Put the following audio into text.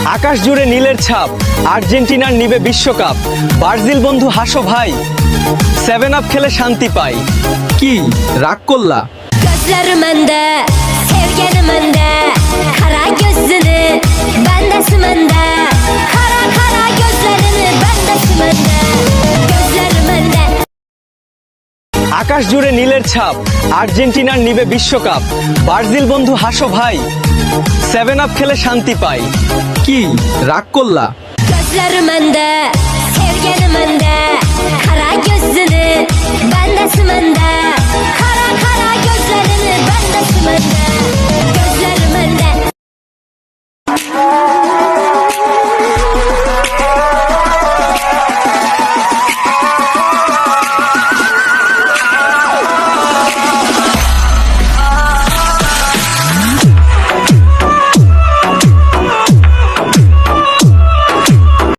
আকাশ জুড়ে নীলের ছাপ, আর্জেন্টিনার নিবে বিশ্বকাপ। ব্রাজিল বন্ধু হাসো ভাই, 7 আপ খেলে শান্তি পাই। কি রাগ করলা? Gözlerimde, sevgenimde, kara gözünü, bendesimende, kara kara gözlerini bendesimende, gözlerimde. আকাশ জুড়ে নীলের ছাপ, আর্জেন্টিনার নিবে বিশ্বকাপ। ব্রাজিল বন্ধু হাসো ভাই, 7 আপ খেলে শান্তি পাই। কি রাগ করলা? Gözlerimde, sevgenimde, kara gözünü, bendesimende, kara kara gözlerini bendesimende, gözlerimde.